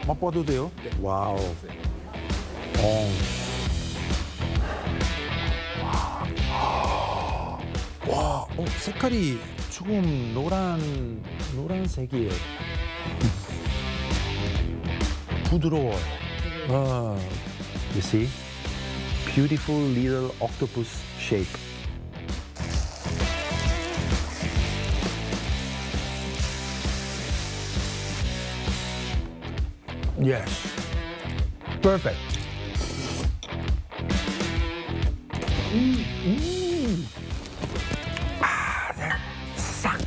맛봐도 돼요? 와우. 와, 색깔이 조금 노란색이에요. 부드러워요. You see? Beautiful little octopus shape. Yes. Perfect. 네. 싹.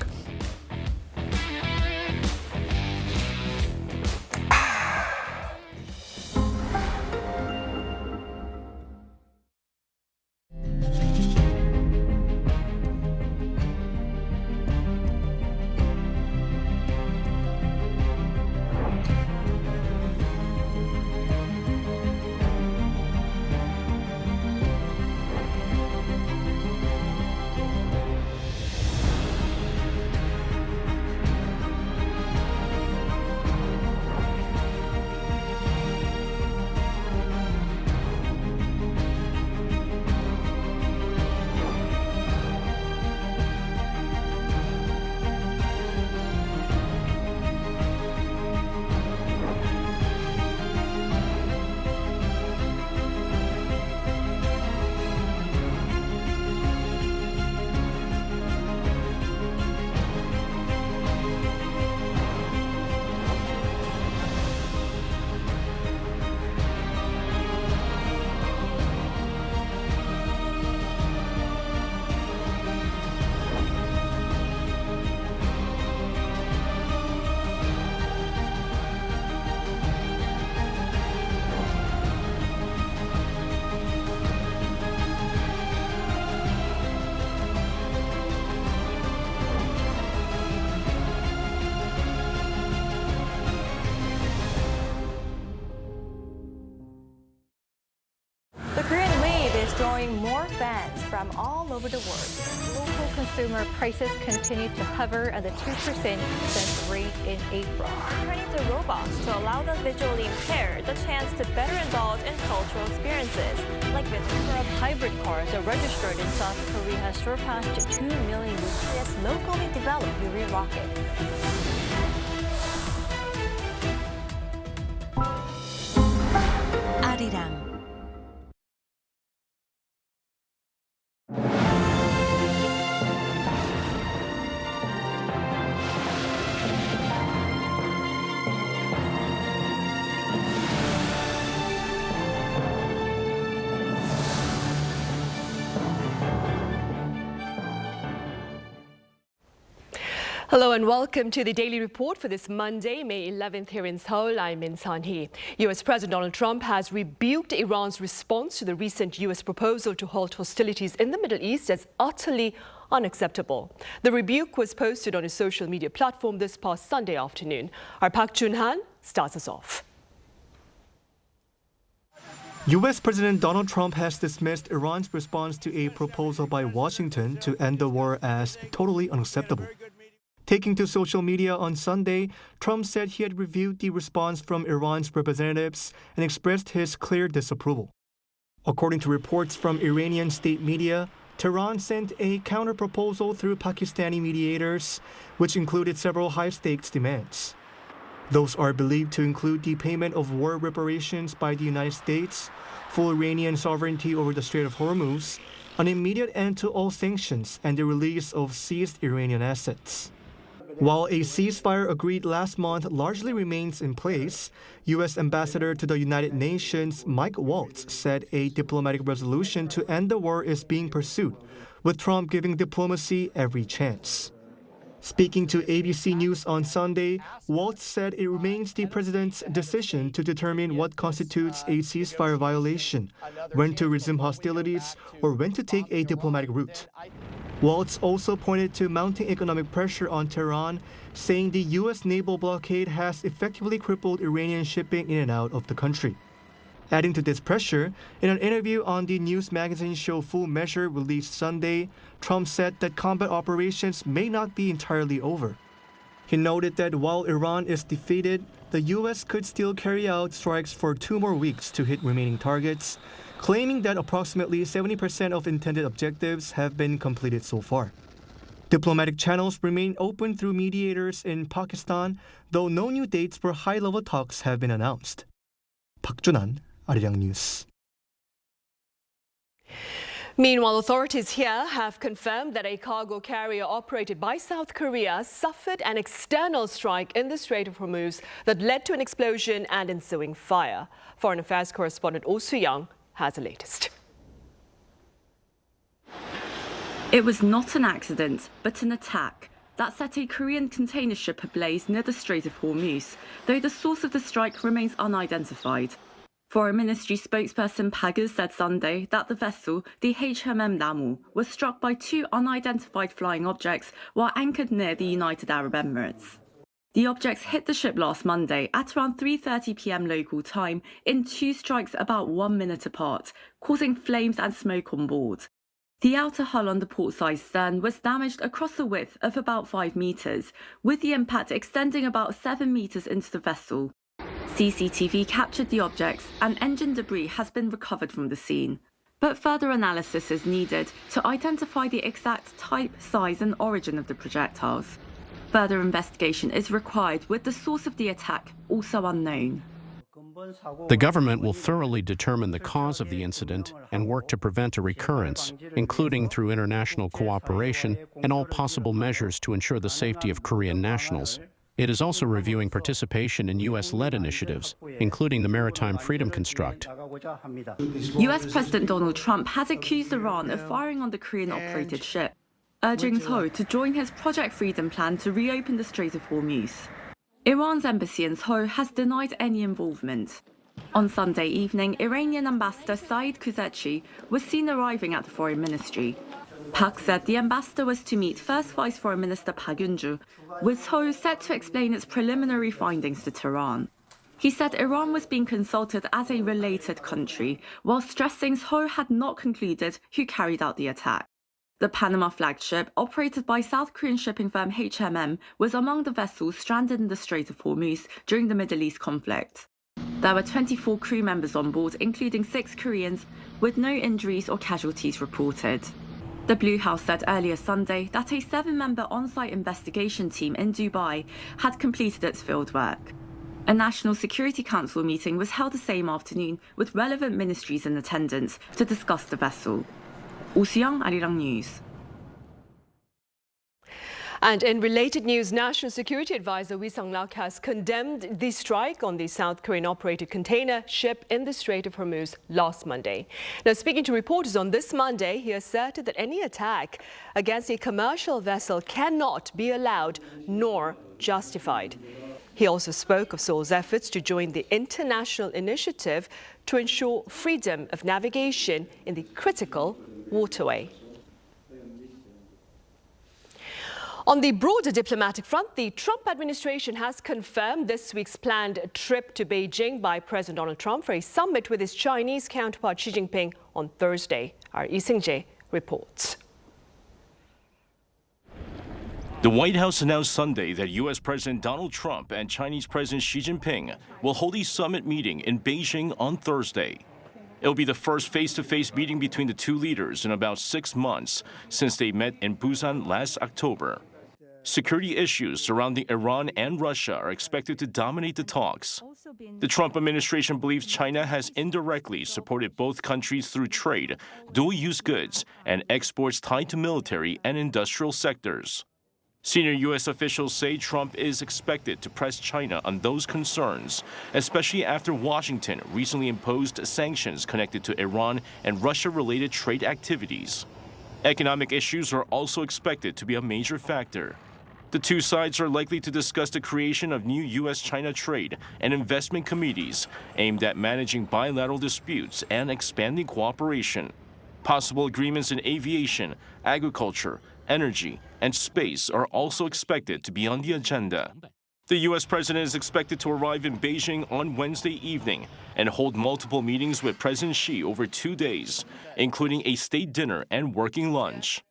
The Korean wave is drawing more fans from all over the world. Local consumer prices continue to hover at the 2% cent rate in April. Turning to robots to allow the visually impaired the chance to better indulge in cultural experiences. Like this number of hybrid cars are registered in South Korea has surpassed 2 million with this locally developed Yuri rocket. Arirang. Hello and welcome to the Daily Report for this Monday, May 11th here in Seoul. I'm Min San-hee. US President Donald Trump has rebuked Iran's response to the recent US proposal to halt hostilities in the Middle East as utterly unacceptable. The rebuke was posted on his social media platform this past Sunday afternoon. Our Park Jun-han starts us off. U.S. President Donald Trump has dismissed Iran's response to a proposal by Washington to end the war as totally unacceptable. Taking to social media on Sunday, Trump said he had reviewed the response from Iran's representatives and expressed his clear disapproval. According to reports from Iranian state media, Tehran sent a counterproposal through Pakistani mediators, which included several high-stakes demands. Those are believed to include the payment of war reparations by the United States, full Iranian sovereignty over the Strait of Hormuz, an immediate end to all sanctions, and the release of seized Iranian assets. While a ceasefire agreed last month largely remains in place, U.S. Ambassador to the United Nations Mike Waltz said a diplomatic resolution to end the war is being pursued, with Trump giving diplomacy every chance. Speaking to ABC News on Sunday, Waltz said it remains the president's decision to determine what constitutes a ceasefire violation, when to resume hostilities, or when to take a diplomatic route. Waltz also pointed to mounting economic pressure on Tehran, saying the U.S. naval blockade has effectively crippled Iranian shipping in and out of the country. Adding to this pressure, in an interview on the news magazine show Full Measure released Sunday, Trump said that combat operations may not be entirely over. He noted that while Iran is defeated, the U.S. could still carry out strikes for 2 more weeks to hit remaining targets, claiming that approximately 70% of intended objectives have been completed so far. Diplomatic channels remain open through mediators in Pakistan, though no new dates for high-level talks have been announced. 박준환, Arirang News. Meanwhile, authorities here have confirmed that a cargo carrier operated by South Korea suffered an external strike in the Strait of Hormuz that led to an explosion and ensuing fire. Foreign Affairs correspondent Oh Soo-young has the latest. It was not an accident, but an attack that set a Korean container ship ablaze near the Strait of Hormuz, though the source of the strike remains unidentified. Foreign Ministry spokesperson Pagus said Sunday that the vessel, the HMM Namu, was struck by 2 unidentified flying objects while anchored near the United Arab Emirates. The objects hit the ship last Monday at around 3:30 p.m. local time in 2 strikes about 1 minute apart, causing flames and smoke on board. The outer hull on the port-side stern was damaged across a width of about 5 meters, with the impact extending about 7 meters into the vessel. CCTV captured the objects and engine debris has been recovered from the scene. But further analysis is needed to identify the exact type, size and origin of the projectiles. Further investigation is required, with the source of the attack also unknown. The government will thoroughly determine the cause of the incident and work to prevent a recurrence, including through international cooperation and all possible measures to ensure the safety of Korean nationals. It is also reviewing participation in U.S.-led initiatives, including the Maritime Freedom Construct. U.S. President Donald Trump has accused Iran of firing on the Korean-operated ship, urging Seoul to join his Project Freedom plan to reopen the Strait of Hormuz. Iran's embassy in Seoul has denied any involvement. On Sunday evening, Iranian ambassador Saeed Kuzechi was seen arriving at the Foreign Ministry. Park said the ambassador was to meet First Vice Foreign Minister Park Geun-ju, with Seoul set to explain its preliminary findings to Tehran. He said Iran was being consulted as a related country, while stressing Seoul had not concluded who carried out the attack. The Panama-flagged ship, operated by South Korean shipping firm HMM, was among the vessels stranded in the Strait of Hormuz during the Middle East conflict. There were 24 crew members on board, including 6 Koreans, with no injuries or casualties reported. The Blue House said earlier Sunday that a 7-member on-site investigation team in Dubai had completed its fieldwork. A National Security Council meeting was held the same afternoon with relevant ministries in attendance to discuss the vessel. Oh Soo-young, Arirang News. And in related news, National Security Advisor Wee Sung-lak has condemned the strike on the South Korean-operated container ship in the Strait of Hormuz last Monday. Now, speaking to reporters on this Monday, he asserted that any attack against a commercial vessel cannot be allowed nor justified. He also spoke of Seoul's efforts to join the international initiative to ensure freedom of navigation in the critical waterway. On the broader diplomatic front, the Trump administration has confirmed this week's planned trip to Beijing by President Donald Trump for a summit with his Chinese counterpart Xi Jinping on Thursday. Our Lee Seung-jae reports. The White House announced Sunday that U.S. President Donald Trump and Chinese President Xi Jinping will hold a summit meeting in Beijing on Thursday. It will be the first face-to-face meeting between the two leaders in about 6 months since they met in Busan last October. Security issues surrounding Iran and Russia are expected to dominate the talks. The Trump administration believes China has indirectly supported both countries through trade, dual-use goods, and exports tied to military and industrial sectors. Senior U.S. officials say Trump is expected to press China on those concerns, especially after Washington recently imposed sanctions connected to Iran and Russia-related trade activities. Economic issues are also expected to be a major factor. The two sides are likely to discuss the creation of new U.S.-China trade and investment committees aimed at managing bilateral disputes and expanding cooperation. Possible agreements in aviation, agriculture, energy, and space are also expected to be on the agenda. The U.S. president is expected to arrive in Beijing on Wednesday evening and hold multiple meetings with President Xi over 2 days, including a state dinner and working lunch.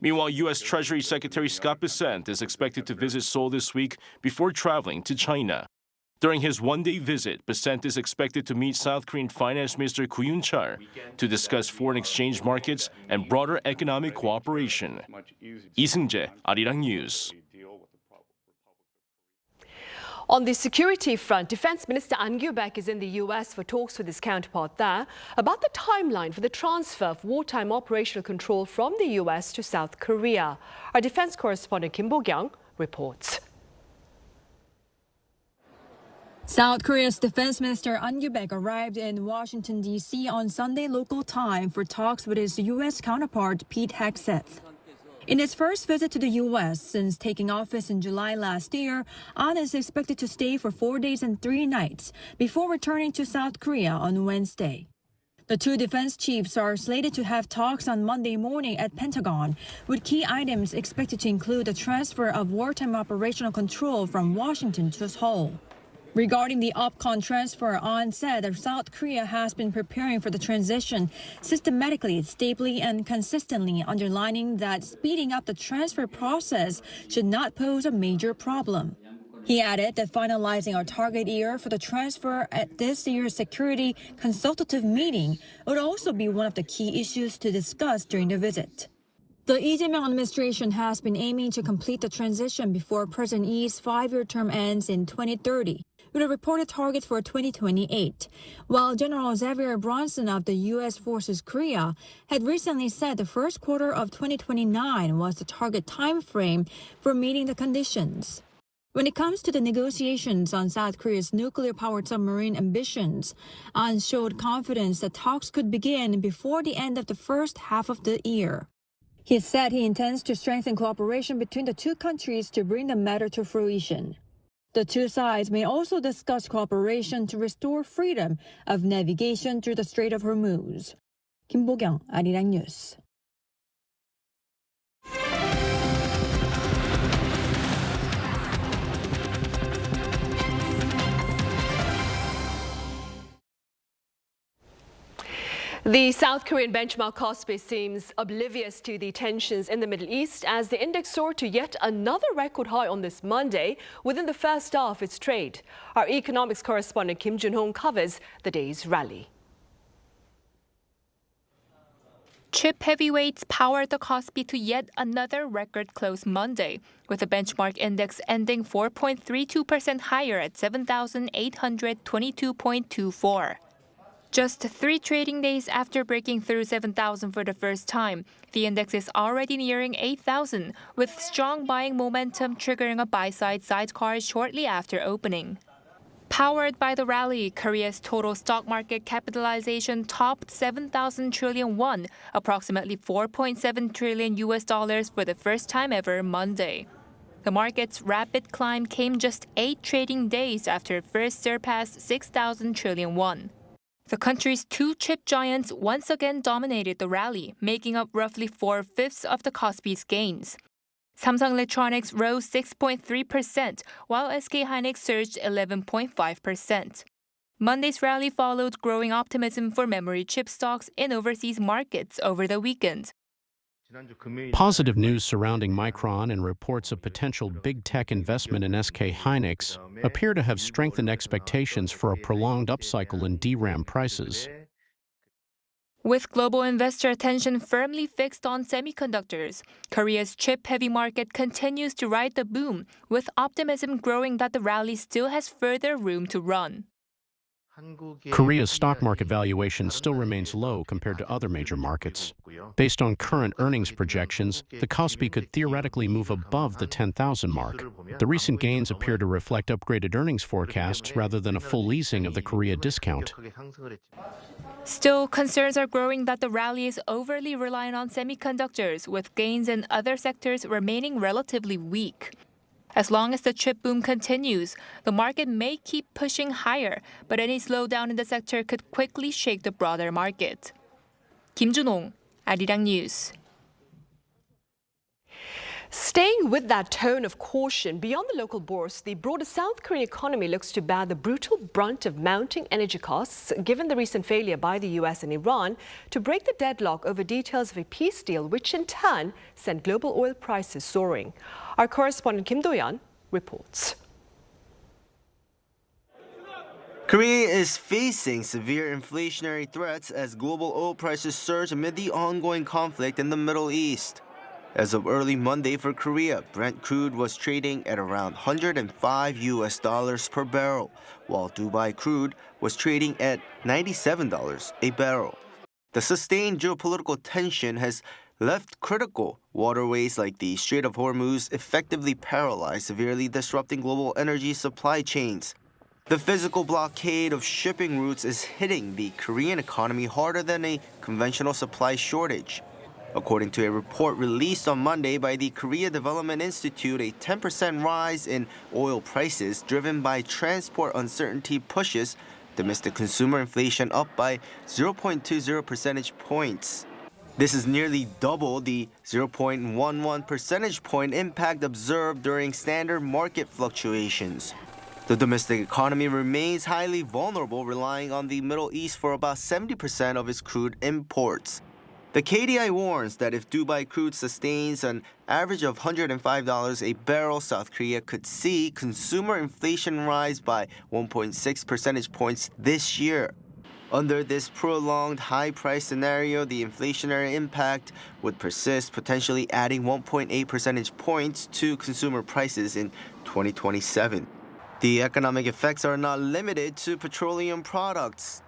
Meanwhile, U.S. Treasury Secretary Scott Bessent is expected to visit Seoul this week before traveling to China. During his one-day visit, Bessent is expected to meet South Korean Finance Minister Koo Yoon-chul to discuss foreign exchange markets and broader economic cooperation. Lee Seung-jae, Arirang News. On the security front, Defense Minister An Gyu-baek is in the U.S. for talks with his counterpart there about the timeline for the transfer of wartime operational control from the U.S. to South Korea. Our defense correspondent Kim Bo-kyung reports. South Korea's Defense Minister An Gyu-baek arrived in Washington, D.C. on Sunday local time for talks with his U.S. counterpart Pete Hegseth. In his first visit to the U.S. since taking office in July last year, An is expected to stay for 4 days and 3 nights before returning to South Korea on Wednesday. The two defense chiefs are slated to have talks on Monday morning at Pentagon, with key items expected to include the transfer of wartime operational control from Washington to Seoul. Regarding the OPCON transfer, An said that South Korea has been preparing for the transition systematically, stably, and consistently, underlining that speeding up the transfer process should not pose a major problem. He added that finalizing our target year for the transfer at this year's Security Consultative Meeting would also be one of the key issues to discuss during the visit. The Lee Jae-myung administration has been aiming to complete the transition before President Lee's 5-year term ends in 2030, with a reported target for 2028, while General Xavier Bronson of the U.S. Forces Korea had recently said the first quarter of 2029 was the target time frame for meeting the conditions. When it comes to the negotiations on South Korea's nuclear-powered submarine ambitions, An showed confidence that talks could begin before the end of the first half of the year. He said he intends to strengthen cooperation between the two countries to bring the matter to fruition. The two sides may also discuss cooperation to restore freedom of navigation through the Strait of Hormuz. Kim Bo-kyung, Arirang News. The South Korean benchmark KOSPI seems oblivious to the tensions in the Middle East as the index soared to yet another record high on this Monday within the first hour of its trade. Our economics correspondent Kim Jun-hong covers the day's rally. Chip heavyweights powered the KOSPI to yet another record close Monday, with the benchmark index ending 4.32% higher at 7,822.24. Just 3 trading days after breaking through 7,000 for the first time, the index is already nearing 8,000, with strong buying momentum triggering a buy-side sidecar shortly after opening. Powered by the rally, Korea's total stock market capitalization topped 7,000 trillion won, approximately $4.7 trillion for the first time ever Monday. The market's rapid climb came just 8 trading days after it first surpassed 6,000 trillion won. The country's 2 chip giants once again dominated the rally, making up roughly 4/5 of the KOSPI's gains. Samsung Electronics rose 6.3%, while SK Hynix surged 11.5%. Monday's rally followed growing optimism for memory chip stocks in overseas markets over the weekend. Positive news surrounding Micron and reports of potential big tech investment in SK Hynix appear to have strengthened expectations for a prolonged upcycle in DRAM prices. With global investor attention firmly fixed on semiconductors, Korea's chip-heavy market continues to ride the boom, with optimism growing that the rally still has further room to run. Korea's stock market valuation still remains low compared to other major markets. Based on current earnings projections, the KOSPI could theoretically move above the 10,000 mark. The recent gains appear to reflect upgraded earnings forecasts rather than a full easing of the Korea discount. Still, concerns are growing that the rally is overly reliant on semiconductors, with gains in other sectors remaining relatively weak. As long as the chip boom continues, the market may keep pushing higher, but any slowdown in the sector could quickly shake the broader market. Kim Jun-hong, Arirang News. Staying with that tone of caution, beyond the local bourse, the broader South Korean economy looks to bear the brutal brunt of mounting energy costs, given the recent failure by the US and Iran to break the deadlock over details of a peace deal, which in turn sent global oil prices soaring. Our correspondent Kim Do-yeon reports. Korea is facing severe inflationary threats as global oil prices surge amid the ongoing conflict in the Middle East. As of early Monday for Korea, Brent crude was trading at around $105 per barrel, while Dubai crude was trading at $97 a barrel. The sustained geopolitical tension has left critical waterways like the Strait of Hormuz effectively paralyzed, severely disrupting global energy supply chains. The physical blockade of shipping routes is hitting the Korean economy harder than a conventional supply shortage. According to a report released on Monday by the Korea Development Institute, a 10% rise in oil prices driven by transport uncertainty pushes domestic consumer inflation up by 0.20 percentage points. This is nearly double the 0.11 percentage point impact observed during standard market fluctuations. The domestic economy remains highly vulnerable, relying on the Middle East for about 70% of its crude imports. The KDI warns that if Dubai crude sustains an average of $105 a barrel, South Korea could see consumer inflation rise by 1.6 percentage points this year. Under this prolonged high price scenario, the inflationary impact would persist, potentially adding 1.8 percentage points to consumer prices in 2027. The economic effects are not limited to petroleum products.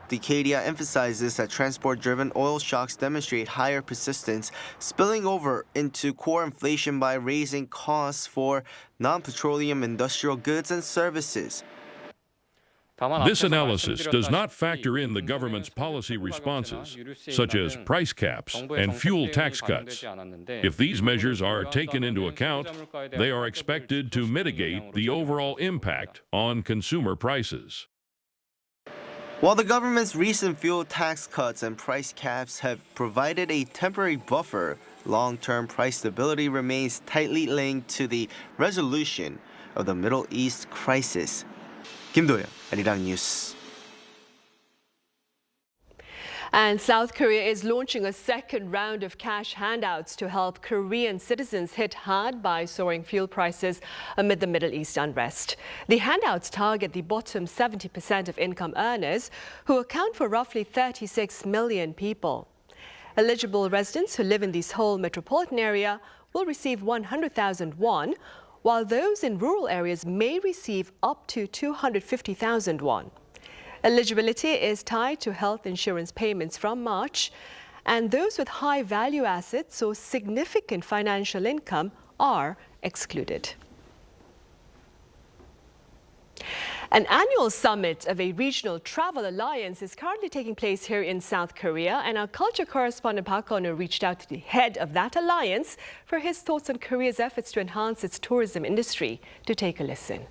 The KDI emphasizes that transport-driven oil shocks demonstrate higher persistence, spilling over into core inflation by raising costs for non-petroleum industrial goods and services. This analysis does not factor in the government's policy responses, such as price caps and fuel tax cuts. If these measures are taken into account, they are expected to mitigate the overall impact on consumer prices. While the government's recent fuel tax cuts and price caps have provided a temporary buffer, long-term price stability remains tightly linked to the resolution of the Middle East crisis. Kim Do-yeon, Arirang News. And South Korea is launching a second round of cash handouts to help Korean citizens hit hard by soaring fuel prices amid the Middle East unrest. The handouts target the bottom 70% of income earners, who account for roughly 36 million people. Eligible residents who live in the Seoul metropolitan area will receive 100,000 won, while those in rural areas may receive up to 250,000 won. Eligibility is tied to health insurance payments from March, and those with high value assets or significant financial income are excluded. An annual summit of a regional travel alliance is currently taking place here in South Korea, and our culture correspondent Park Eun-woo reached out to the head of that alliance for his thoughts on Korea's efforts to enhance its tourism industry. To take a listen.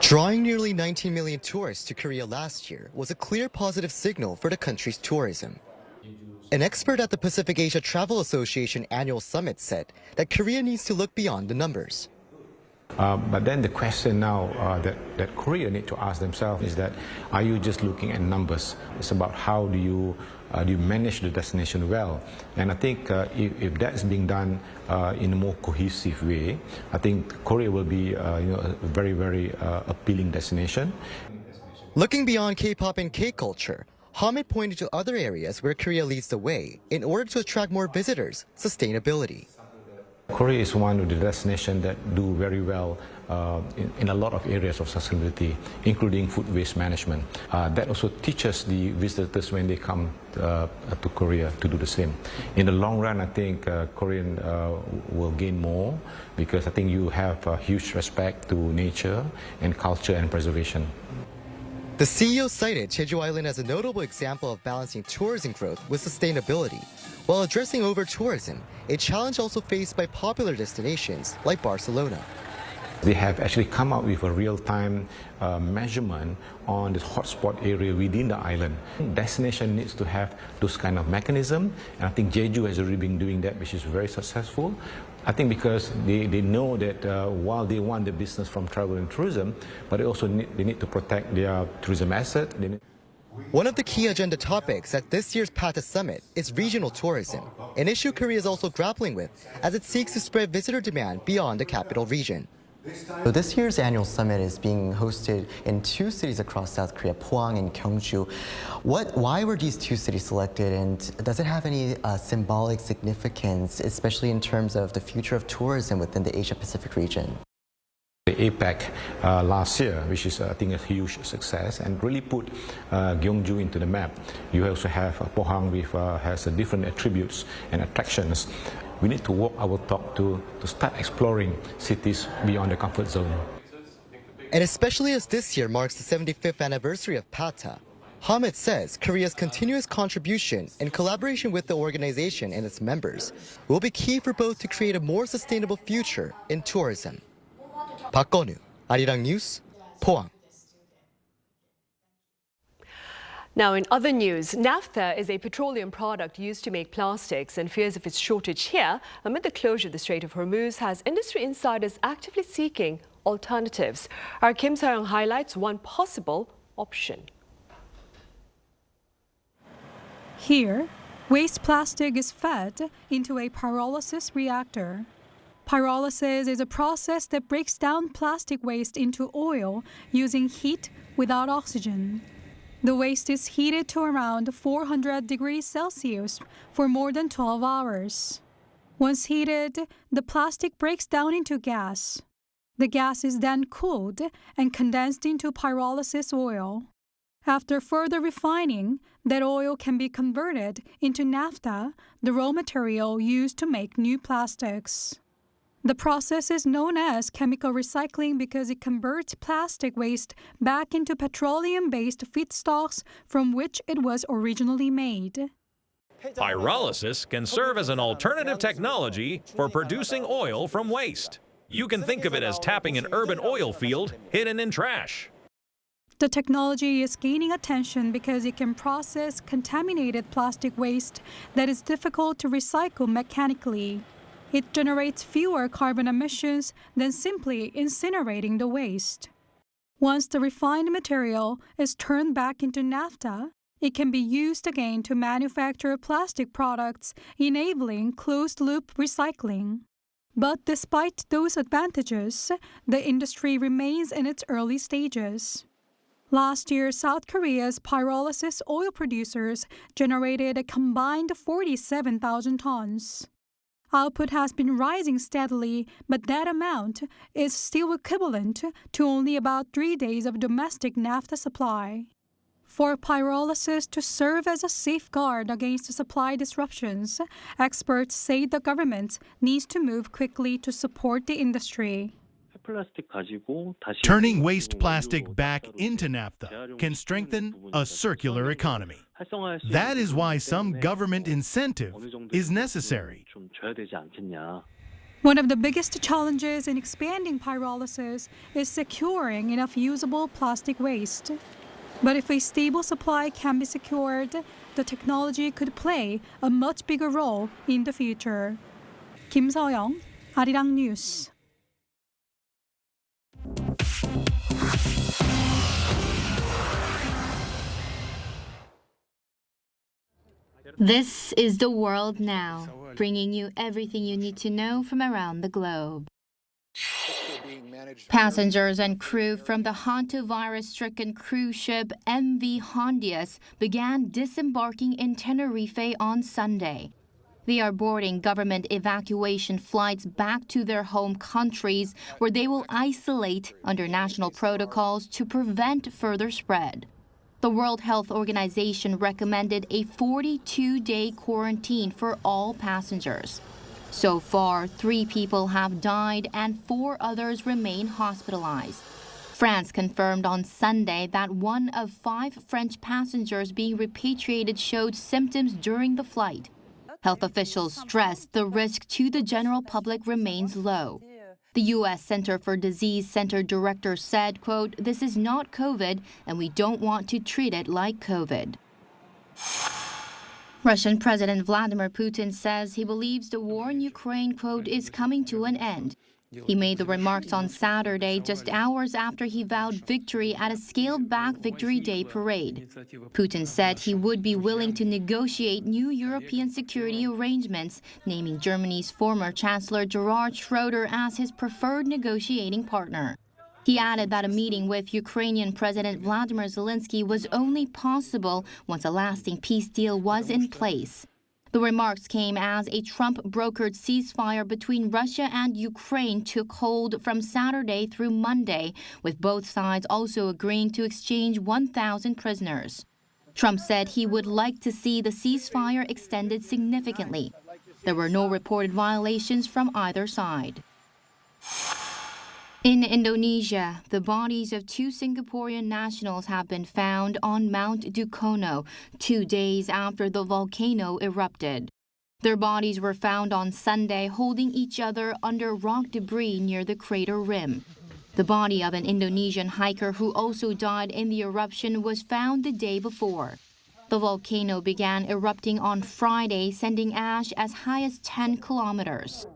Drawing nearly 19 million tourists to Korea last year was a clear positive signal for the country's tourism. An expert at the Pacific Asia Travel Association annual summit said that Korea needs to look beyond the numbers. But then the question now that Korea need to ask themselves is that, are you just looking at numbers? It's about how do you manage the destination well? And I think if that's being done in a more cohesive way, I think Korea will be a very, very appealing destination. Looking beyond K-pop and K-culture, Hamid pointed to other areas where Korea leads the way in order to attract more visitors: sustainability. Korea is one of the destinations that do very well in a lot of areas of sustainability, including food waste management. That also teaches the visitors when they come to Korea to do the same. In the long run, I think Korean will gain more because I think you have a huge respect to nature and culture and preservation. The CEO cited Jeju Island as a notable example of balancing tourism growth with sustainability, while addressing over-tourism, a challenge also faced by popular destinations like Barcelona. They have actually come up with a real-time measurement on the hotspot area within the island. Destination needs to have those kind of mechanism, and I think Jeju has already been doing that, which is very successful. I think because they know that while they want the business from travel and tourism, but they also need to protect their tourism asset. One of the key agenda topics at this year's PATA summit is regional tourism, an issue Korea is also grappling with as it seeks to spread visitor demand beyond the capital region. So this year's annual summit is being hosted in two cities across South Korea, Pohang and Gyeongju. Why were these two cities selected, and does it have any symbolic significance, especially in terms of the future of tourism within the Asia-Pacific region? The APEC last year, which is, I think, a huge success and really put Gyeongju into the map. You also have Pohang, which has different attributes and attractions. We need to walk our talk to start exploring cities beyond the comfort zone. And especially as this year marks the 75th anniversary of PATA, Hamid says Korea's continuous contribution and collaboration with the organization and its members will be key for both to create a more sustainable future in tourism. 박건우, Arirang News, Pohang. Now, in other news, naphtha is a petroleum product used to make plastics, and fears of its shortage here amid the closure of the Strait of Hormuz has industry insiders actively seeking alternatives. Our Kim Seong highlights one possible option. Here, waste plastic is fed into a pyrolysis reactor. Pyrolysis is a process that breaks down plastic waste into oil using heat without oxygen. The waste is heated to around 400 degrees Celsius for more than 12 hours. Once heated, the plastic breaks down into gas. The gas is then cooled and condensed into pyrolysis oil. After further refining, that oil can be converted into naphtha, the raw material used to make new plastics. The process is known as chemical recycling because it converts plastic waste back into petroleum-based feedstocks from which it was originally made. Pyrolysis can serve as an alternative technology for producing oil from waste. You can think of it as tapping an urban oil field hidden in trash. The technology is gaining attention because it can process contaminated plastic waste that is difficult to recycle mechanically. It generates fewer carbon emissions than simply incinerating the waste. Once the refined material is turned back into naphtha, it can be used again to manufacture plastic products, enabling closed-loop recycling. But despite those advantages, the industry remains in its early stages. Last year, South Korea's pyrolysis oil producers generated a combined 47,000 tons. Output has been rising steadily, but that amount is still equivalent to only about 3 days of domestic naphtha supply. For pyrolysis to serve as a safeguard against supply disruptions, experts say the government needs to move quickly to support the industry. Turning waste plastic back into naphtha can strengthen a circular economy. That is why some government incentive is necessary. One of the biggest challenges in expanding pyrolysis is securing enough usable plastic waste. But if a stable supply can be secured, the technology could play a much bigger role in the future. Kim Seong, Arirang News. This is The World Now, bringing you everything you need to know from around the globe. Passengers and crew from the hantavirus-stricken cruise ship MV Hondias began disembarking in Tenerife on Sunday. They are boarding government evacuation flights back to their home countries, where they will isolate under national protocols to prevent further spread. The World Health Organization recommended a 42-day quarantine for all passengers. So far, 3 people have died and 4 others remain hospitalized. France confirmed on Sunday that 1 of 5 French passengers being repatriated showed symptoms during the flight. Health officials stressed the risk to the general public remains low. The U.S. Center for Disease Center director said, quote, "This is not COVID, and we don't want to treat it like COVID." Russian President Vladimir Putin says he believes the war in Ukraine, quote, "is coming to an end." He made the remarks on Saturday, just hours after he vowed victory at a scaled-back Victory Day parade. Putin said he would be willing to negotiate new European security arrangements, naming Germany's former Chancellor Gerhard Schroeder as his preferred negotiating partner. He added that a meeting with Ukrainian President Vladimir Zelensky was only possible once a lasting peace deal was in place. The remarks came as a Trump-brokered ceasefire between Russia and Ukraine took hold from Saturday through Monday, with both sides also agreeing to exchange 1,000 prisoners. Trump said he would like to see the ceasefire extended significantly. There were no reported violations from either side. In Indonesia, the bodies of 2 Singaporean nationals have been found on Mount Dukono 2 days after the volcano erupted. Their bodies were found on Sunday holding each other under rock debris near the crater rim. The body of an Indonesian hiker who also died in the eruption was found the day before. The volcano began erupting on Friday, sending ash as high as 10 kilometers.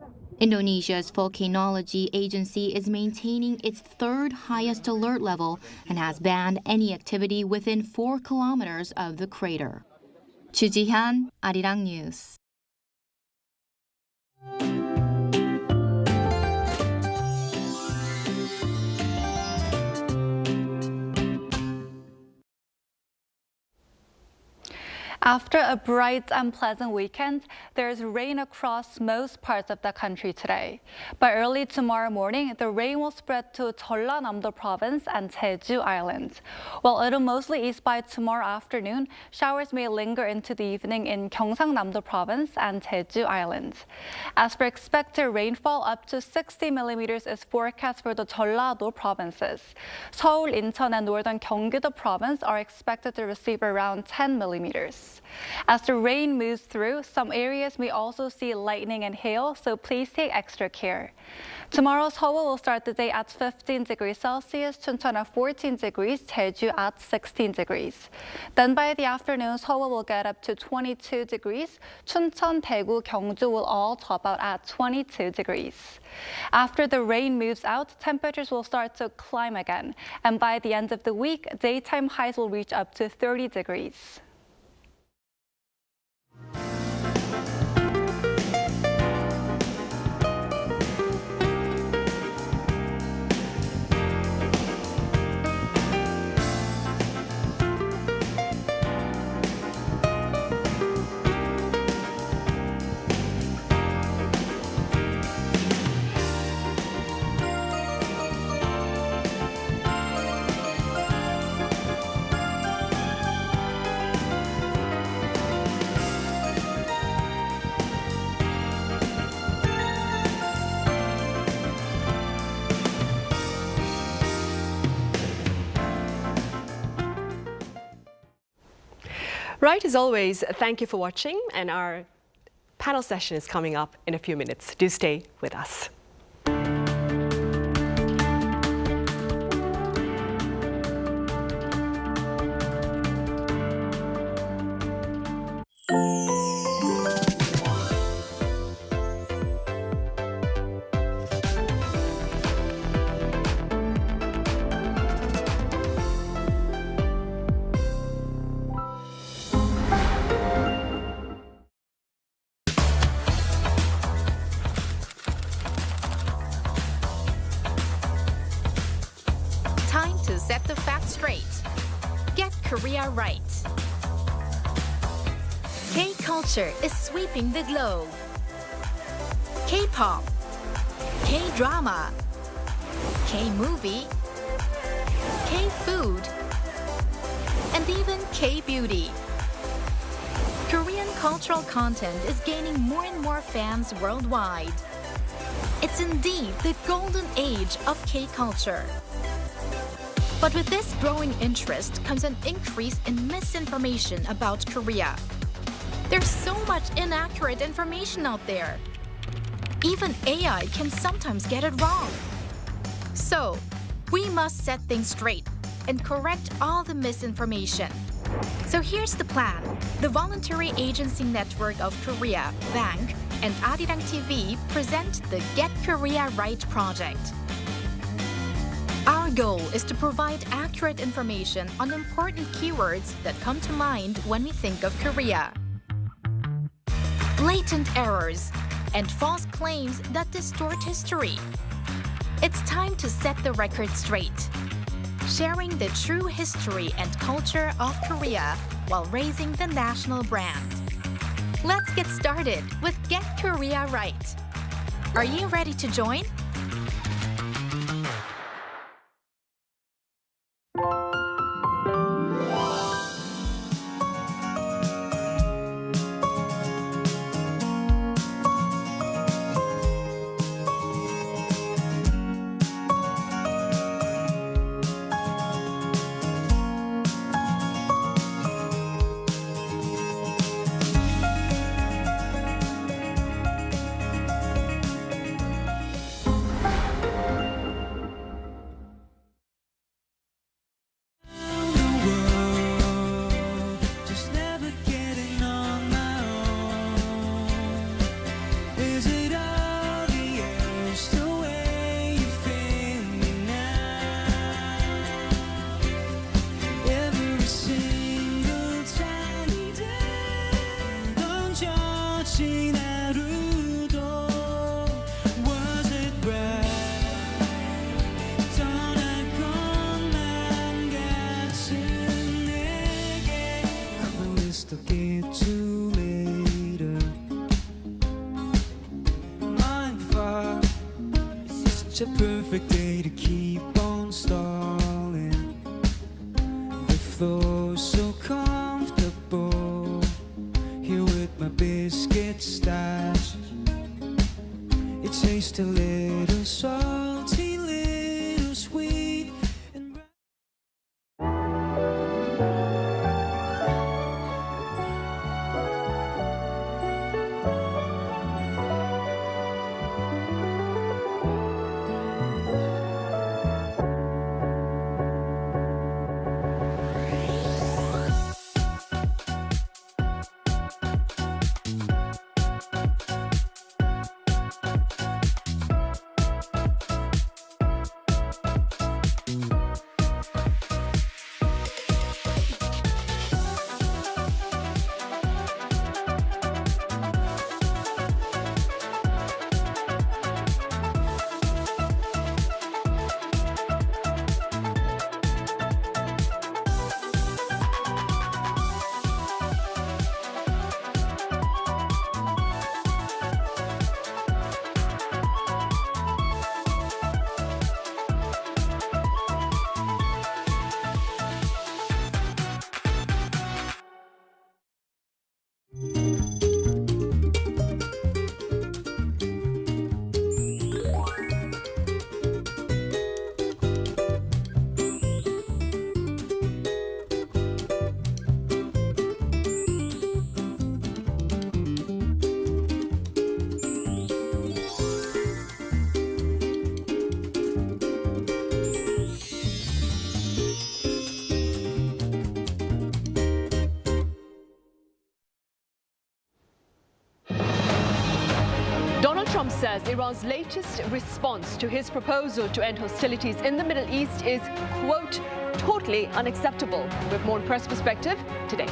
Indonesia's volcanology agency is maintaining its 3rd highest alert level and has banned any activity within 4 kilometers of the crater. Chu Ji-hyun, Arirang News. After a bright and pleasant weekend, there's rain across most parts of the country today. By early tomorrow morning, the rain will spread to Jeollanam-do province and Jeju Island. While it'll mostly ease by tomorrow afternoon, showers may linger into the evening in Gyeongsangnam-do province and Jeju Island. As for expected rainfall, up to 60 millimeters is forecast for the Jeollado provinces. Seoul, Incheon, and northern Gyeonggi-do province are expected to receive around 10 millimeters. As the rain moves through, some areas may also see lightning and hail, so please take extra care. Tomorrow, Seoul will start the day at 15 degrees Celsius, Chuncheon at 14 degrees, Jeju at 16 degrees. Then by the afternoon, Seoul will get up to 22 degrees. Chuncheon, Daegu, Gyeongju will all top out at 22 degrees. After the rain moves out, temperatures will start to climb again. And by the end of the week, daytime highs will reach up to 30 degrees. Right, as always, thank you for watching, and our panel session is coming up in a few minutes. Do stay with us. Set the facts straight. Get Korea right. K-culture is sweeping the globe. K-pop, K-drama, K-movie, K-food, and even K-beauty. Korean cultural content is gaining more and more fans worldwide. It's indeed the golden age of K-culture. But with this growing interest comes an increase in misinformation about Korea. There's so much inaccurate information out there. Even AI can sometimes get it wrong. So, we must set things straight and correct all the misinformation. So here's the plan. The Voluntary Agency Network of Korea, VANK, and Arirang TV present the Get Korea Right project. Our goal is to provide accurate information on important keywords that come to mind when we think of Korea. Blatant errors and false claims that distort history. It's time to set the record straight, sharing the true history and culture of Korea while raising the national brand. Let's get started with Get Korea Right. Are you ready to join? A perfect day to keep on stalling. The floor's so comfortable here with my biscuit stash. It tastes a little salty, little sweet. Donald Trump says Iran's latest response to his proposal to end hostilities in the Middle East is, quote, totally unacceptable. With more on Press Perspective today.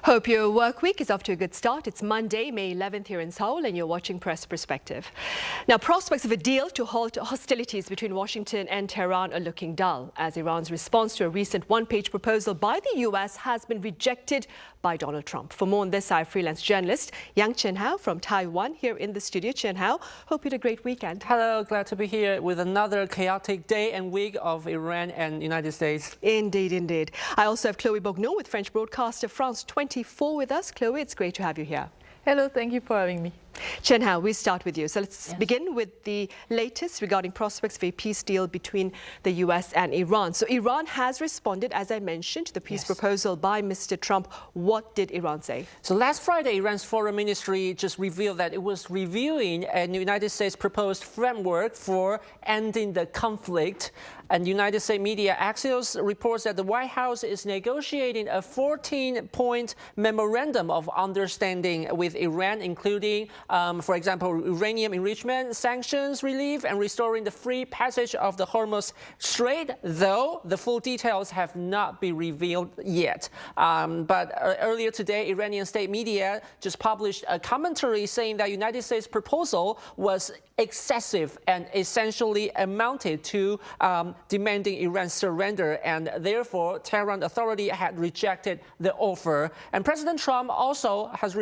Hope your work week is off to a good start. It's Monday, May 11th here in Seoul, and you're watching Press Perspective. Now, prospects of a deal to halt hostilities between Washington and Tehran are looking dull, as Iran's response to a recent one-page proposal by the U.S. has been rejected by Donald Trump. For more on this, our freelance journalist Yang Chen-hao from Taiwan here in the studio. Chen-hao, hope you had a great weekend. Hello, glad to be here with another chaotic day and week of Iran and United States. Indeed, indeed. I also have Chloe Bognon with French broadcaster France 24 with us. Chloe, it's great to have you here. Hello, thank you for having me. Chen-hao, we start with you. So let's begin with the latest regarding prospects for a peace deal between the U.S. and Iran. So Iran has responded, as I mentioned, to the peace proposal by Mr. Trump. What did Iran say? So last Friday, Iran's foreign ministry just revealed that it was reviewing a United States proposed framework for ending the conflict. And United States media Axios reports that the White House is negotiating a 14-point memorandum of understanding with Iran, including, for example, uranium enrichment, sanctions relief, and restoring the free passage of the Hormuz Strait, though the full details have not been revealed yet. But earlier today, Iranian state media just published a commentary saying that United States proposal was excessive and essentially amounted to demanding Iran's surrender, and therefore Tehran authority had rejected the offer. And President Trump also has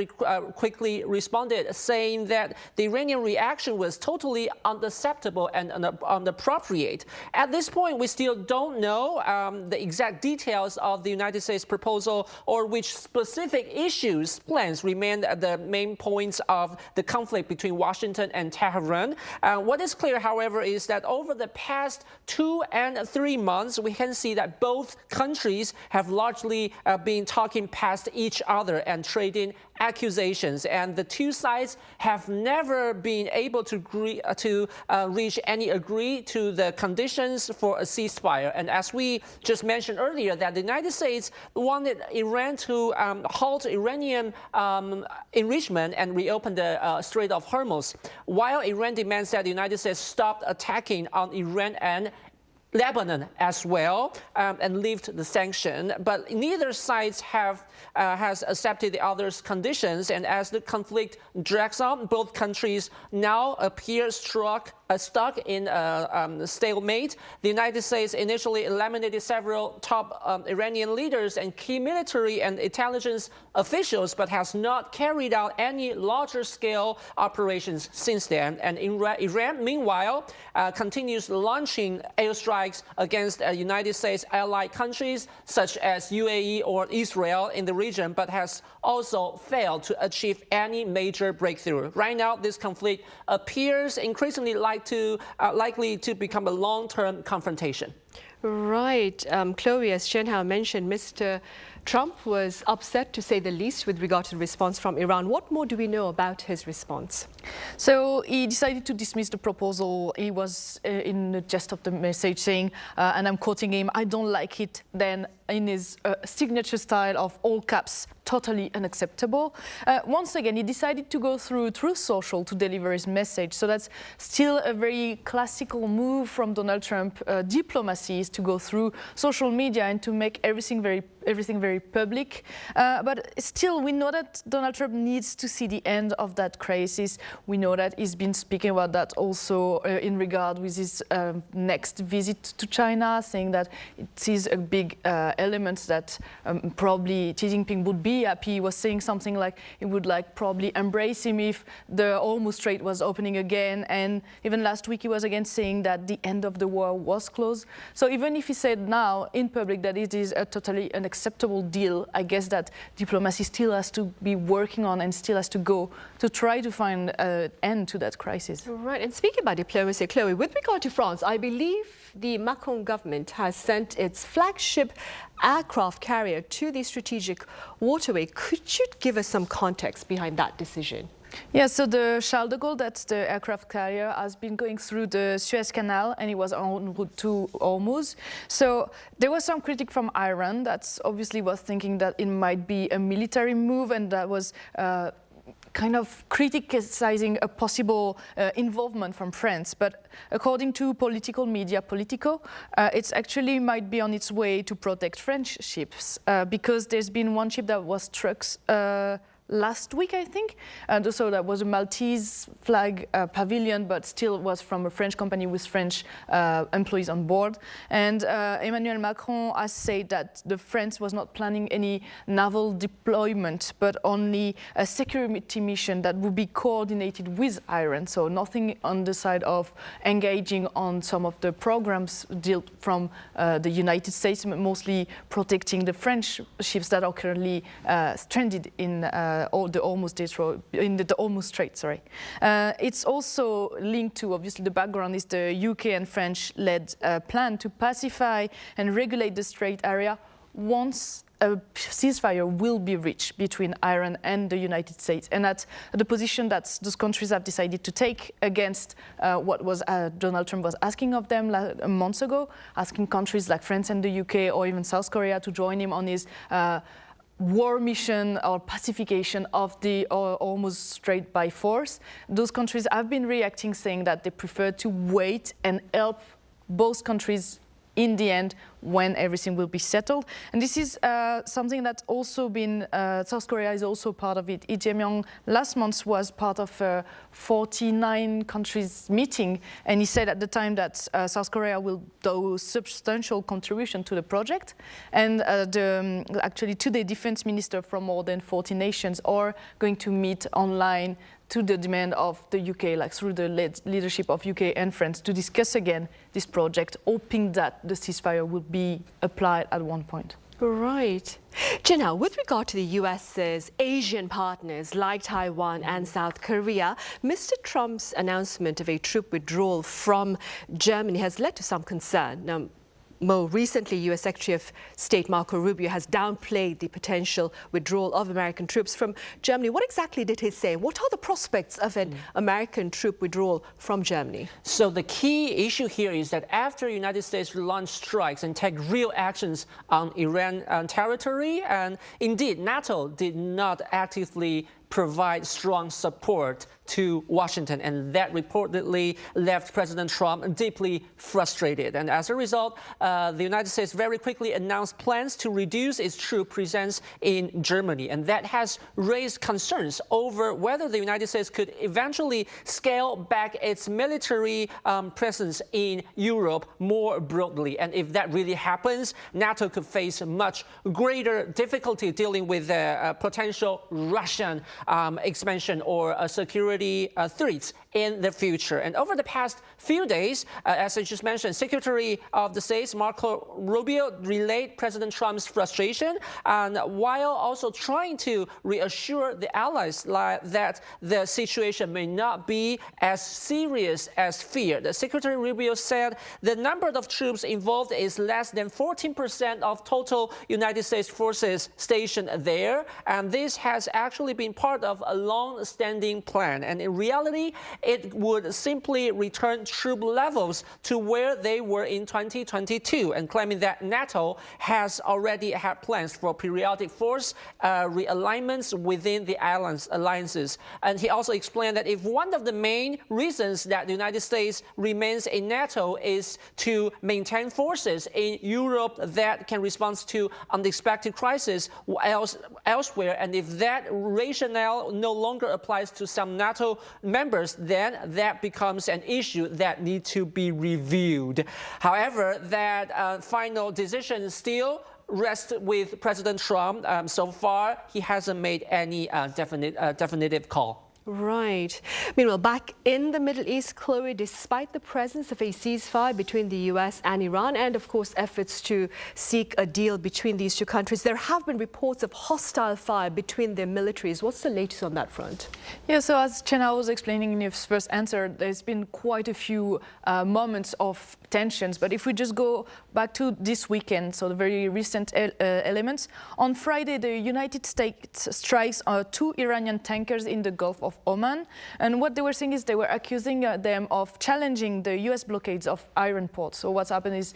quickly responded, saying that the Iranian reaction was totally unacceptable and inappropriate. At this point, we still don't know the exact details of the United States proposal or which specific issues, plans remain the main points of the conflict between Washington and Tehran. What is clear, however, is that over the past 2 and 3 months, we can see that both countries have largely been talking past each other and trading accusations, and the two sides have never been able to reach any agree to the conditions for a ceasefire. And as we just mentioned earlier, that the United States wanted Iran to halt Iranian enrichment and reopen the Strait of Hormuz, while Iran demands that the United States stop attacking on Iran and Lebanon as well, and lift the sanction. But neither side has accepted the other's conditions, and as the conflict drags on, both countries now appear stuck in a stalemate. The United States initially eliminated several top Iranian leaders and key military and intelligence officials, but has not carried out any larger-scale operations since then. And Iran, meanwhile, continues launching airstrikes against United States allied countries such as UAE or Israel in the region, but has also failed to achieve any major breakthrough. Right now, this conflict appears increasingly likely to become a long-term confrontation. Right. Chloe, as Chen-hao mentioned, Mr. Trump was upset, to say the least, with regard to the response from Iran. What more do we know about his response? So he decided to dismiss the proposal. He was in the gist of the message saying, and I'm quoting him, "I don't like it," then in his signature style of all caps, "totally unacceptable." Once again, he decided to go through Truth Social to deliver his message. So that's still a very classical move from Donald Trump. Diplomacy is to go through social media and to make everything very public. But still, we know that Donald Trump needs to see the end of that crisis. We know that he's been speaking about that also in regard with his next visit to China, saying that it is a big element that probably Xi Jinping would be happy. He was saying something like he would probably embrace him if the Hormuz Strait was opening again. And even last week he was again saying that the end of the war was close. So even if he said now in public that it is a totally unacceptable deal, I guess that diplomacy still has to be working on and still has to go to try to find an end to that crisis. Right. And speaking about diplomacy, Chloe, with regard to France, I believe the Macron government has sent its flagship aircraft carrier to the strategic waterway. Could you give us some context behind that decision? Yeah, so the Charles de Gaulle, that's the aircraft carrier, has been going through the Suez Canal and it was en route to Hormuz. So there was some critique from Iran that obviously was thinking that it might be a military move, and that was kind of criticizing a possible involvement from France. But according to political media Politico, it actually might be on its way to protect French ships because there's been one ship that was struck last week, I think. And also that was a Maltese flag pavilion, but still was from a French company with French employees on board. And Emmanuel Macron has said that France was not planning any naval deployment, but only a security mission that would be coordinated with Iran. So nothing on the side of engaging on some of the programs dealt from the United States, mostly protecting the French ships that are currently stranded in the Hormuz Strait. Sorry, it's also linked to, obviously, the background is the UK and French-led plan to pacify and regulate the Strait area once a ceasefire will be reached between Iran and the United States, and that's the position that those countries have decided to take against what was Donald Trump was asking of them months ago, asking countries like France and the UK or even South Korea to join him on his war mission or pacification of the Hormuz Strait by force. Those countries have been reacting, saying that they prefer to wait and help both countries in the end when everything will be settled. And this is something that's also been, South Korea is also part of it. Lee Jae-myung last month was part of a 49 countries meeting, and he said at the time that South Korea will do substantial contribution to the project. And actually today, defense ministers from more than 40 nations are going to meet online to the demand of the UK, like through the leadership of UK and France, to discuss again this project, hoping that the ceasefire will be applied at one point. Right. Jenna, with regard to the US's Asian partners like Taiwan and South Korea, Mr. Trump's announcement of a troop withdrawal from Germany has led to some concern. Now, more recently, U.S. Secretary of State Marco Rubio has downplayed the potential withdrawal of American troops from Germany. What exactly did he say? What are the prospects of an American troop withdrawal from Germany? So the key issue here is that after the United States launched strikes and take real actions on Iran territory, and indeed NATO did not actively provide strong support to Washington, and that reportedly left President Trump deeply frustrated. And as a result, the United States very quickly announced plans to reduce its troop presence in Germany, and that has raised concerns over whether the United States could eventually scale back its military presence in Europe more broadly. And if that really happens, NATO could face much greater difficulty dealing with potential Russian expansion or security threats in the future. And over the past few days, as I just mentioned, Secretary of the State Marco Rubio relayed President Trump's frustration, and while also trying to reassure the allies that the situation may not be as serious as feared. Secretary Rubio said the number of troops involved is less than 14% of total United States forces stationed there, and this has actually been part of a long-standing plan. And in reality, it would simply return troop levels to where they were in 2022, and claiming that NATO has already had plans for periodic force realignments within the alliances. And he also explained that if one of the main reasons that the United States remains in NATO is to maintain forces in Europe that can respond to unexpected crises elsewhere, and if that rationale no longer applies to some NATO members, then that becomes an issue that needs to be reviewed. However, that final decision still rests with President Trump. So far, he hasn't made any definitive call. Right. Meanwhile, back in the Middle East, Chloe, despite the presence of a ceasefire between the U.S. and Iran, and of course efforts to seek a deal between these two countries, there have been reports of hostile fire between their militaries. What's the latest on that front? Yeah, so as Chenna was explaining in his first answer, there's been quite a few moments of tensions. But if we just go back to this weekend, so the very recent elements, on Friday, the United States strikes 2 Iranian tankers in the Gulf of of Oman. And what they were saying is they were accusing them of challenging the US blockades of Iran ports. So what's happened is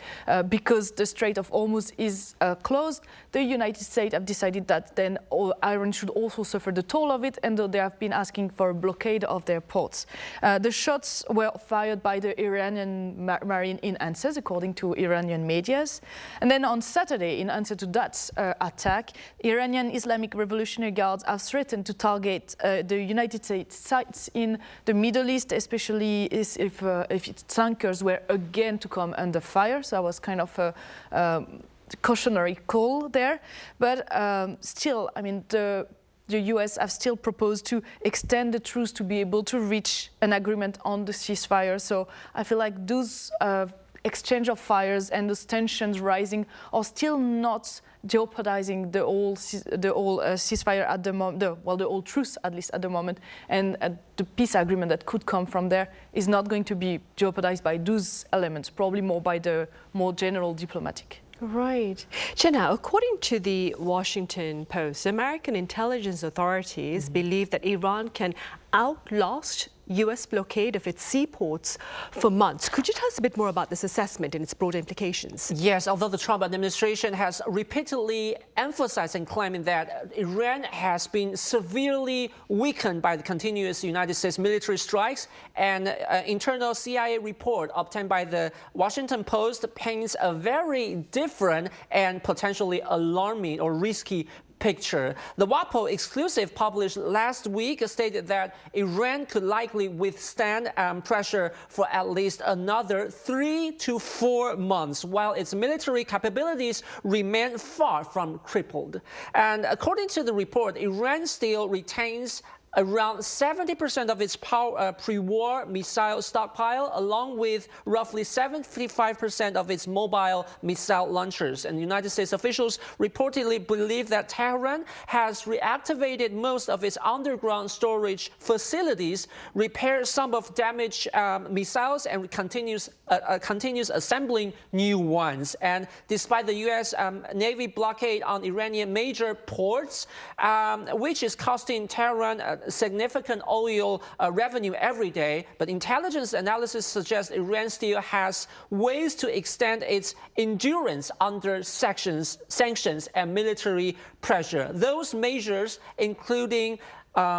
because the Strait of Hormuz is closed, the United States have decided that then Iran should also suffer the toll of it, and they have been asking for a blockade of their ports. The shots were fired by the Iranian marine in answers, according to Iranian medias. And then on Saturday, in answer to that attack, Iranian Islamic Revolutionary Guards have threatened to target the United States sites in the Middle East, especially if its tankers were again to come under fire. So that was kind of a cautionary call there. But still, I mean, the US have still proposed to extend the truce to be able to reach an agreement on the ceasefire. So I feel like those exchange of fires and those tensions rising are still not jeopardizing the whole ceasefire at the moment, the whole truce at least at the moment, and the peace agreement that could come from there is not going to be jeopardized by those elements, probably more by the more general diplomatic. Right. Jenna, according to the Washington Post, American intelligence authorities believe that Iran can outlast US blockade of its seaports for months. Could you tell us a bit more about this assessment and its broader implications? Yes, although the Trump administration has repeatedly emphasized and claiming that Iran has been severely weakened by the continuous United States military strikes, and an internal CIA report obtained by the Washington Post paints a very different and potentially alarming or risky picture. The WAPO exclusive published last week stated that Iran could likely withstand pressure for at least another 3 to 4 months, while its military capabilities remain far from crippled. And according to the report, Iran still retains around 70% of its pre-war missile stockpile, along with roughly 75% of its mobile missile launchers. And United States officials reportedly believe that Tehran has reactivated most of its underground storage facilities, repaired some of damaged missiles, and continues assembling new ones. And despite the U.S. Navy blockade on Iranian major ports, which is costing Tehran significant oil revenue every day, but intelligence analysis suggests Iran still has ways to extend its endurance under sanctions and military pressure. Those measures including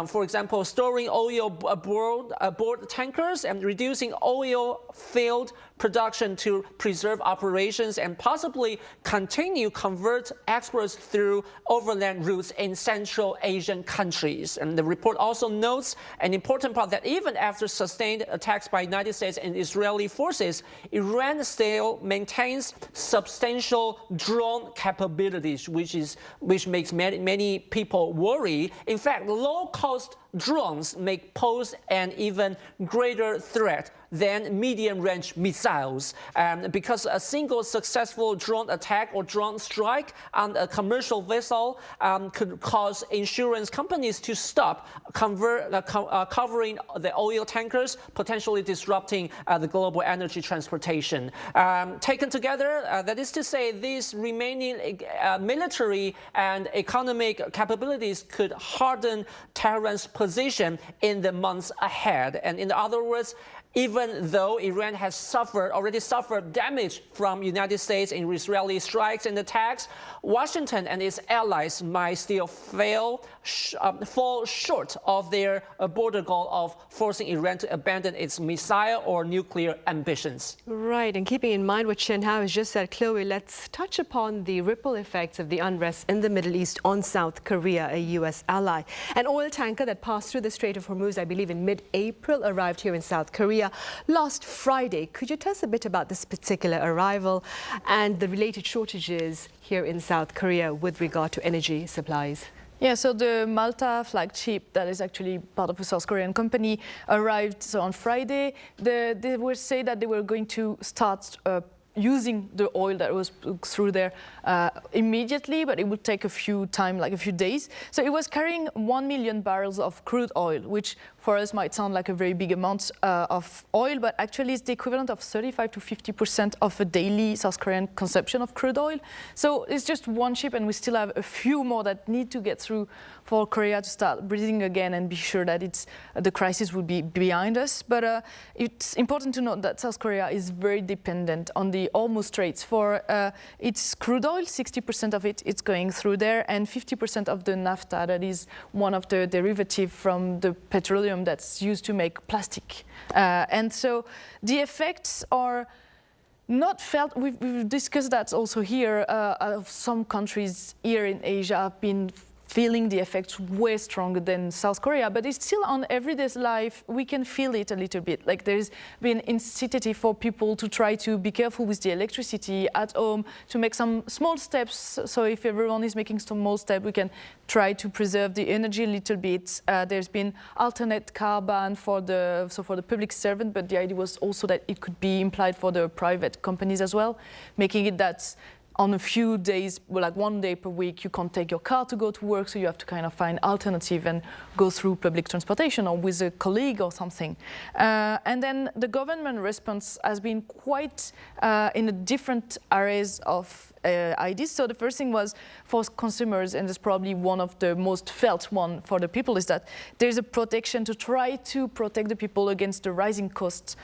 for example, storing oil aboard tankers and reducing oil field production to preserve operations, and possibly continue convert exports through overland routes in Central Asian countries. And the report also notes an important part that even after sustained attacks by United States and Israeli forces, Iran still maintains substantial drone capabilities, which makes many people worry. In fact, low-cost drones may pose an even greater threat than medium-range missiles, because a single successful drone attack or drone strike on a commercial vessel could cause insurance companies to stop covering the oil tankers, potentially disrupting the global energy transportation. Taken together, that is to say, these remaining military and economic capabilities could harden Tehran's position in the months ahead. And in other words, even though Iran has already suffered damage from United States and Israeli strikes and attacks, Washington and its allies might still fall short of their border goal of forcing Iran to abandon its missile or nuclear ambitions. Right, and keeping in mind what Shen Hao has just said, Chloe, let's touch upon the ripple effects of the unrest in the Middle East on South Korea, a U.S. ally. An oil tanker that passed through the Strait of Hormuz, I believe in mid-April, arrived here in South Korea last Friday. Could you tell us a bit about this particular arrival and the related shortages here in South Korea with regard to energy supplies? Yeah, so the Malta flagship, that is actually part of a South Korean company, arrived on Friday. They were saying that they were going to start using the oil that was through there immediately, but it would take a few days. So it was carrying 1 million barrels of crude oil, which for us might sound like a very big amount of oil, but actually it's the equivalent of 35 to 50% of a daily South Korean consumption of crude oil. So it's just one ship, and we still have a few more that need to get through for Korea to start breathing again and be sure that the crisis will be behind us. But it's important to note that South Korea is very dependent on the Hormuz Straits for its crude oil. 60% of it's going through there, and 50% of the naphtha, that is one of the derivatives from the petroleum that's used to make plastic. And so the effects are not felt. We've discussed that also here. Of some countries here in Asia have been feeling the effects way stronger than South Korea, but it's still on everyday life. We can feel it a little bit. Like there's been incentive for people to try to be careful with the electricity at home, to make some small steps. So if everyone is making some small steps, we can try to preserve the energy a little bit. There's been alternate car ban for the public servant, but the idea was also that it could be implied for the private companies as well, making it that on a few days, like 1 day per week, you can't take your car to go to work, so you have to kind of find alternative and go through public transportation or with a colleague or something. And then the government response has been quite in a different areas of ideas. So the first thing was for consumers, and it's probably one of the most felt one for the people, is that there's a protection to try to protect the people against the rising costs,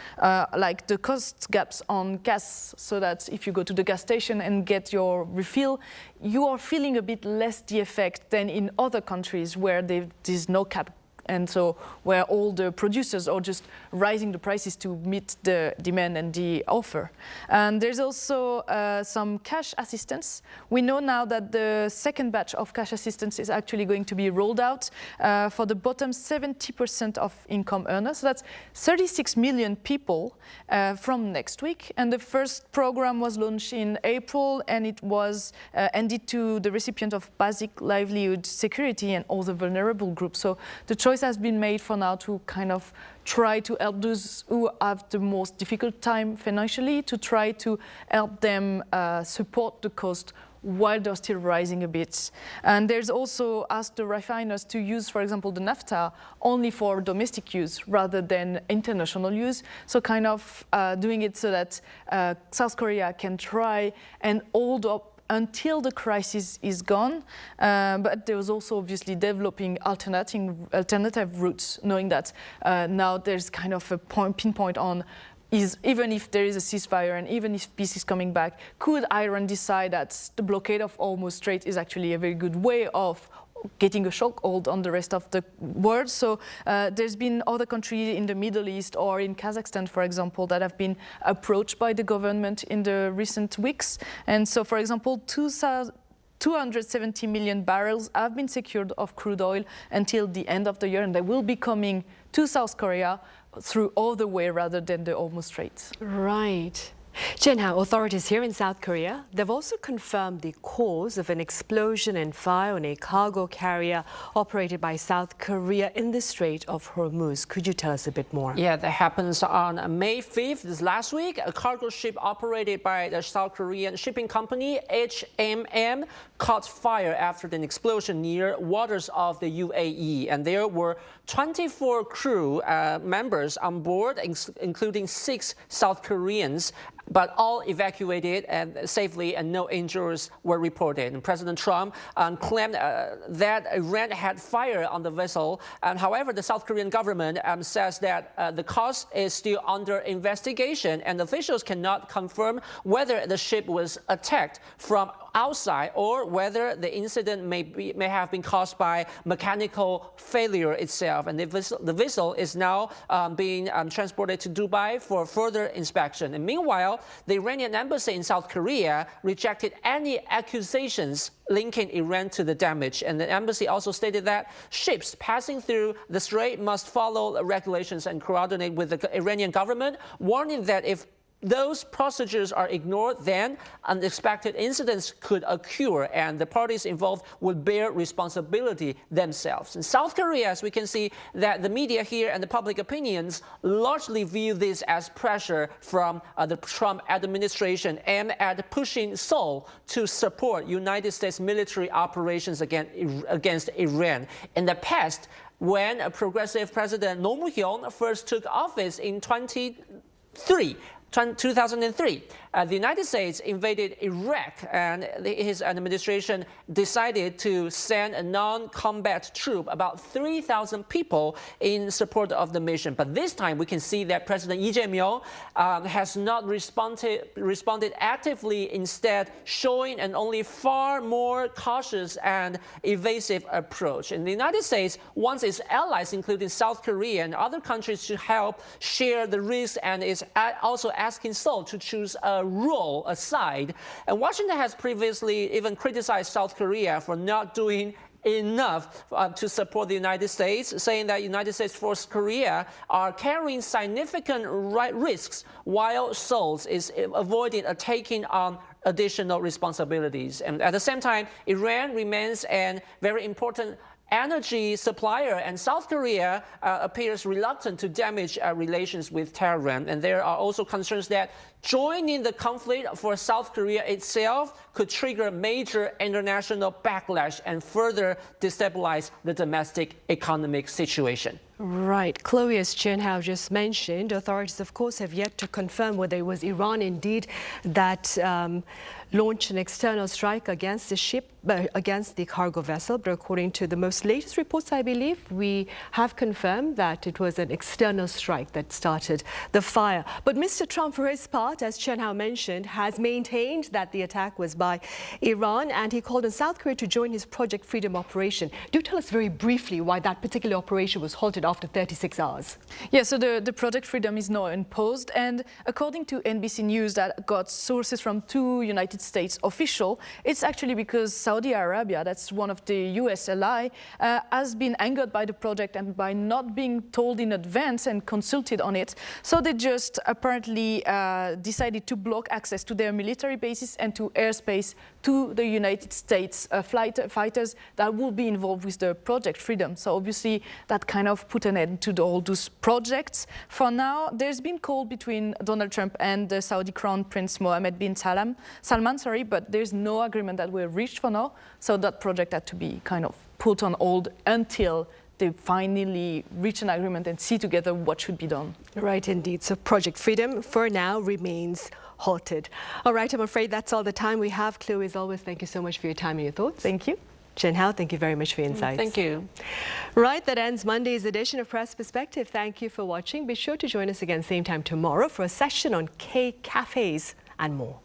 like the cost gaps on gas, so that if you go to the gas station and get your refill, you are feeling a bit less the effect than in other countries where there's no cap. And so where all the producers are just rising the prices to meet the demand and the offer. And there's also some cash assistance. We know now that the second batch of cash assistance is actually going to be rolled out for the bottom 70% of income earners. So that's 36 million people from next week. And the first program was launched in April, and it was ended to the recipient of basic livelihood security and all the vulnerable groups. So the choice has been made for now to kind of try to help those who have the most difficult time financially, to try to help them support the cost while they're still rising a bit. And there's also asked the refiners to use, for example, the naphtha only for domestic use rather than international use. So kind of doing it so that South Korea can try and hold up until the crisis is gone, but there was also obviously developing alternative routes, knowing that now there's kind of a pinpoint on even if there is a ceasefire and even if peace is coming back, could Iran decide that the blockade of Hormuz Strait is actually a very good way of getting a shockhold on the rest of the world? So there's been other countries in the Middle East or in Kazakhstan, for example, that have been approached by the government in the recent weeks. And so, for example, 270 million barrels have been secured of crude oil until the end of the year, and they will be coming to South Korea through other way rather than the Hormuz Strait. Right. Jen-Ha, authorities here in South Korea, they've also confirmed the cause of an explosion and fire on a cargo carrier operated by South Korea in the Strait of Hormuz. Could you tell us a bit more? Yeah, that happens on May 5th, this last week. A cargo ship operated by the South Korean shipping company HMM caught fire after an explosion near waters of the UAE. And there were 24 crew members on board, including 6 South Koreans, but all evacuated and safely, and no injuries were reported. And President Trump claimed that Iran had fire on the vessel. However, the South Korean government says that the cause is still under investigation, and officials cannot confirm whether the ship was attacked from outside or whether the incident may have been caused by mechanical failure itself. And the vessel is now being transported to Dubai for further inspection. And meanwhile, the Iranian embassy in South Korea rejected any accusations linking Iran to the damage. And the embassy also stated that ships passing through the strait must follow regulations and coordinate with the Iranian government, warning that if those procedures are ignored, then unexpected incidents could occur and the parties involved would bear responsibility themselves. In South Korea, as we can see, that the media here and the public opinions largely view this as pressure from the Trump administration aimed at pushing Seoul to support United States military operations against Iran. In the past, when progressive President Roh Moo-hyun first took office in 2003, the United States invaded Iraq, and his administration decided to send a non-combat troop, about 3,000 people, in support of the mission. But this time, we can see that President Lee Jae-myung has not responded actively, instead showing an only far more cautious and evasive approach. And the United States wants its allies, including South Korea and other countries, to help share the risk, and is also asking Seoul to choose a role, a side. And Washington has previously even criticized South Korea for not doing enough to support the United States, saying that United States forces Korea are carrying significant risks while Seoul is avoiding taking on additional responsibilities. And at the same time, Iran remains a very important energy supplier, and South Korea appears reluctant to damage relations with Tehran. And there are also concerns that joining the conflict for South Korea itself could trigger major international backlash and further destabilize the domestic economic situation. Right. Chloe, as Chen Hao just mentioned, authorities, of course, have yet to confirm whether it was Iran indeed that launched an external strike against the ship, against the cargo vessel. But according to the most latest reports, I believe, we have confirmed that it was an external strike that started the fire. But Mr. Trump, for his part, as Chen Hao mentioned, has maintained that the attack was by Iran, and he called on South Korea to join his Project Freedom operation. Do tell us very briefly why that particular operation was halted after 36 hours. Yeah, so the Project Freedom is now imposed, and according to NBC News that got sources from two United States officials, it's actually because Saudi Arabia, that's one of the US ally, has been angered by the project and by not being told in advance and consulted on it. So they just apparently decided to block access to their military bases and to airspace to the United States fighters that will be involved with the Project Freedom. So obviously that kind of put an end to all those projects. For now, there's been call between Donald Trump and the Saudi Crown Prince Mohammed bin Salman, but there's no agreement that were reached for now. So that project had to be kind of put on hold until they finally reach an agreement and see together what should be done. Right, indeed. So Project Freedom, for now, remains halted. All right, I'm afraid that's all the time we have. Chloe, as always, thank you so much for your time and your thoughts. Thank you. Chen Hao, thank you very much for your insights. Thank you. Right, that ends Monday's edition of Press Perspective. Thank you for watching. Be sure to join us again same time tomorrow for a session on K-cafes and more.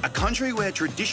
A country where tradition